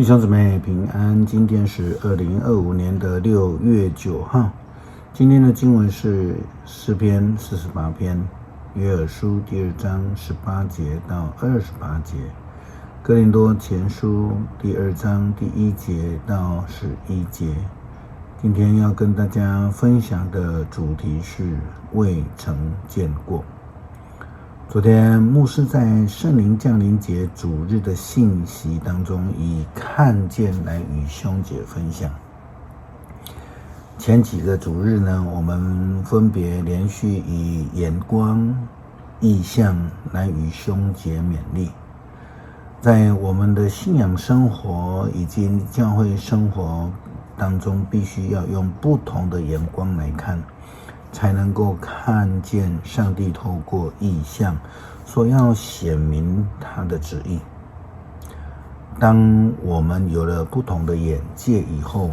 弟兄姊妹平安，今天是2025年的6月9号。今天的经文是诗篇48篇，约珥书第2章18节到28节，哥林多前书第2章第1节到11节。今天要跟大家分享的主题是未曾见过。昨天牧师在圣灵降临节主日的信息当中，以看见来与兄姐分享。前几个主日呢，我们分别连续以眼光、意象来与兄姐勉励。在我们的信仰生活以及教会生活当中，必须要用不同的眼光来看，才能够看见上帝透过意象所要显明他的旨意。当我们有了不同的眼界以后，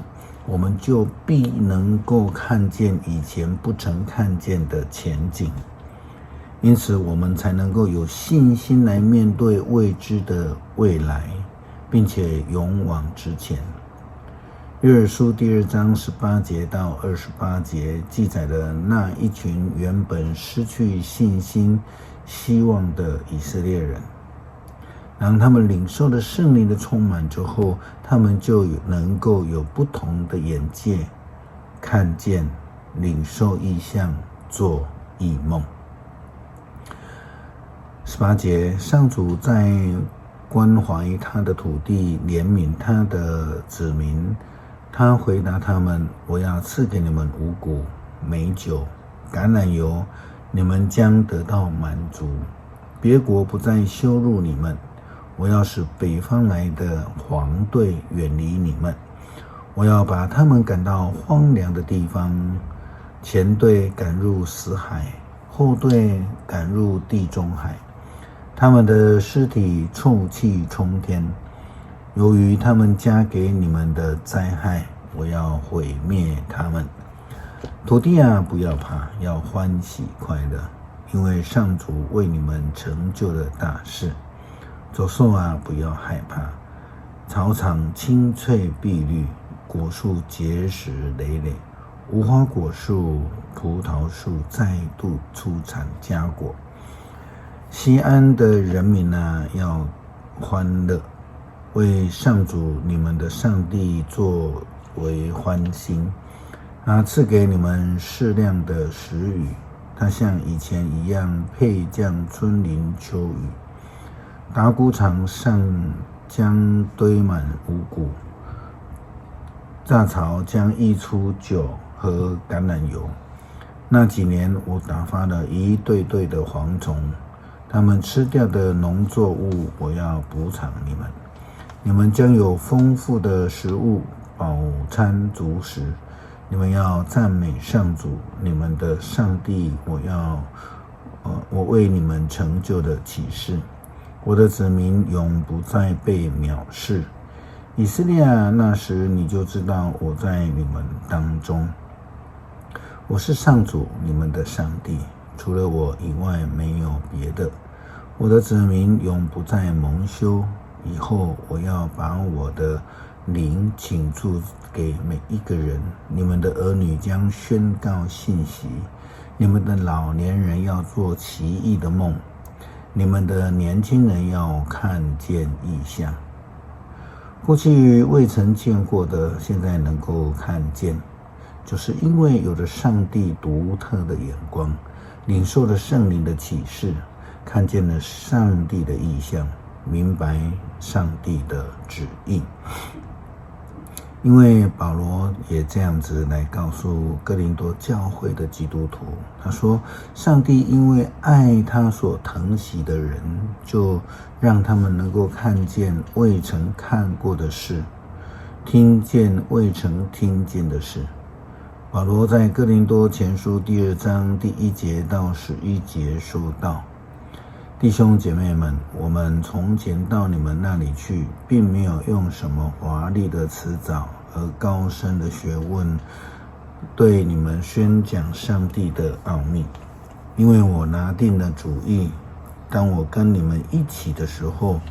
我们就必能够看见以前不曾看见的前景，因此我们才能够有信心来面对未知的未来，并且勇往直前。约珥书第2章18节到28节记载了那一群原本失去信心希望的以色列人，当他们领受了圣灵的充满之后，他们就能够有不同的眼界，看见、领受异象、做异梦。18节，上主在关怀他的土地，怜悯他的子民。他回答他们：我要赐给你们五谷、美酒、橄榄油，你们将得到满足。别国不再羞辱你们。我要使北方来的黄队远离你们。我要把他们赶到荒凉的地方，前队赶入死海，后队赶入地中海。他们的尸体臭气冲天。由于他们加给你们的灾害，我要毁灭他们。土地啊，不要怕，要欢喜快乐，因为上主为你们成就了大事。走兽啊，不要害怕，草场青翠碧绿，果树结实累累，无花果树、葡萄树再度出产佳果。西安的人民啊，要欢乐，为上主你们的上帝作为欢心。他赐给你们适量的时雨，他像以前一样配降春霖秋雨。打谷场上将堆满五谷，榨槽将溢出酒和橄榄油。那几年我打发了一对对的蝗虫，他们吃掉的农作物我要补偿你们。你们将有丰富的食物，饱餐足食。你们要赞美上主你们的上帝，我为你们成就的启示。我的子民永不再被藐视。以色列啊，那时你就知道我在你们当中。我是上主你们的上帝，除了我以外没有别的。我的子民永不再蒙羞。以后我要把我的灵倾注给每一个人，你们的儿女将宣告信息，你们的老年人要做奇异的梦，你们的年轻人要看见异象。过去未曾见过的，现在能够看见，就是因为有了上帝独特的眼光，领受了圣灵的启示，看见了上帝的异象，明白上帝的旨意。因为保罗也这样子来告诉哥林多教会的基督徒，他说上帝因为爱他所疼惜的人，就让他们能够看见未曾看过的事，听见未曾听见的事。保罗在哥林多前书第2章第1节到11节说道：弟兄姐妹们，我们从前到你们那里去，并没有用什么华丽的辞藻和高深的学问对你们宣讲上帝的奥秘，因为我拿定了主意，当我跟你们一起的时候，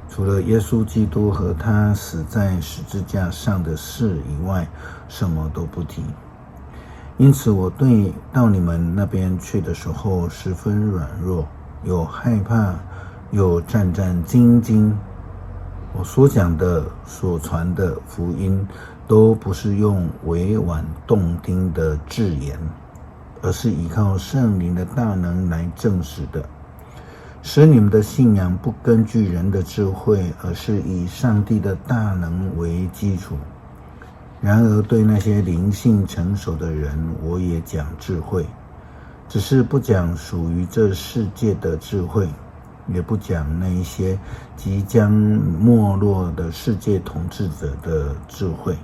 除了耶稣基督和他死在十字架上的事以外，什么都不提。因此我到你们那边去的时候十分软弱，有害怕，有战战兢兢。我所讲的、所传的福音，都不是用委婉动听的字眼，而是依靠圣灵的大能来证实的，使你们的信仰不根据人的智慧，而是以上帝的大能为基础。然而对那些灵性成熟的人，我也讲智慧，只是不讲属于这世界的智慧，也不讲那一些即将没落的世界统治者的智慧。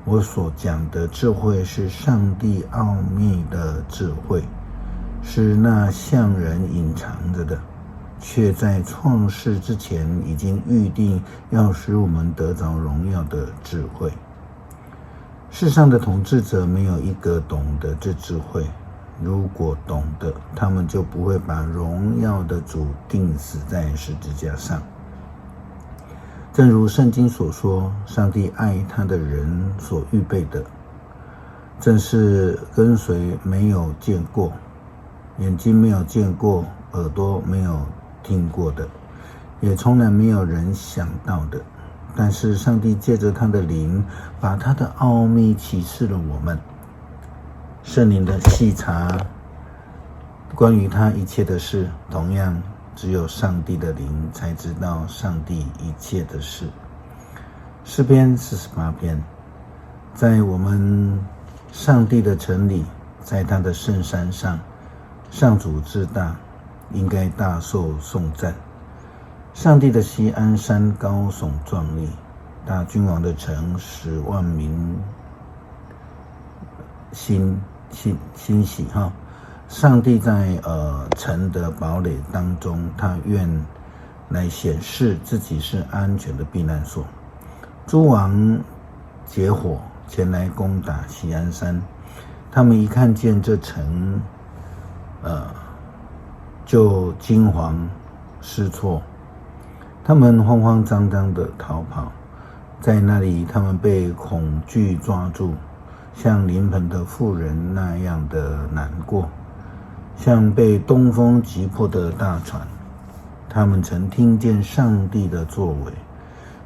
我所讲的智慧是上帝奥秘的智慧，是那向人隐藏着的，却在创世之前已经预定要使我们得着荣耀的智慧。世上的统治者没有一个懂得这智慧，如果懂得，他们就不会把荣耀的主钉死在十字架上。正如圣经所说，上帝爱他的人所预备的，正是跟随没有见过，眼睛没有见过，耳朵没有听过的，也从来没有人想到的。但是上帝借着他的灵，把他的奥秘启示了我们。圣灵的细察关于他一切的事，同样只有上帝的灵才知道上帝一切的事。诗篇48篇，在我们上帝的城里，在他的圣山上，上主至大，应该大受颂赞。上帝的锡安山高耸壮丽，大君王的城使万民欣喜哈。上帝在城的堡垒当中，他愿来显示自己是安全的避难所。诸王结伙前来攻打锡安山，他们一看见这城就惊惶失措，他们慌慌张张地逃跑，在那里他们被恐惧抓住，像临盆的妇人那样的难过，像被东风击破的大船。他们曾听见上帝的作为，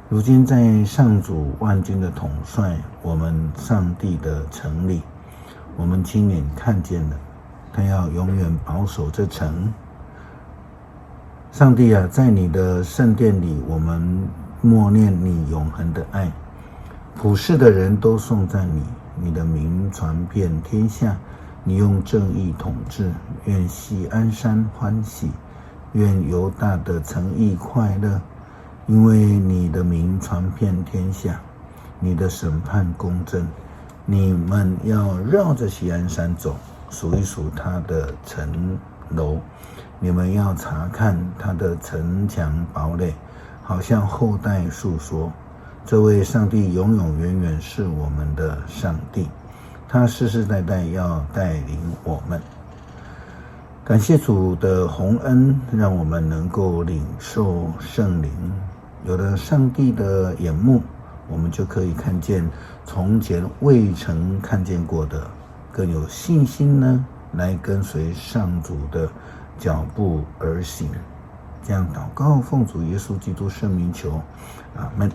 如今在上主万军的统帅我们上帝的城里，我们亲眼看见了，他要永远保守这城。上帝啊，在你的圣殿里，我们默念你永恒的爱，普世的人都颂赞你，你的名传遍天下，你用正义统治，愿锡安山欢喜，愿犹大的城邑快乐，因为你的名传遍天下，你的审判公正。你们要绕着锡安山走，数一数它的城楼，你们要查看他的城墙堡垒，好向后代述说。这位上帝永永远远是我们的上帝，他世世代代要带领我们。感谢主的宏恩，让我们能够领受圣灵。有了上帝的眼目，我们就可以看见从前未曾看见过的，更有信心呢，来跟随上主的脚步而行。这样祷告，奉主耶稣基督圣名求，阿们。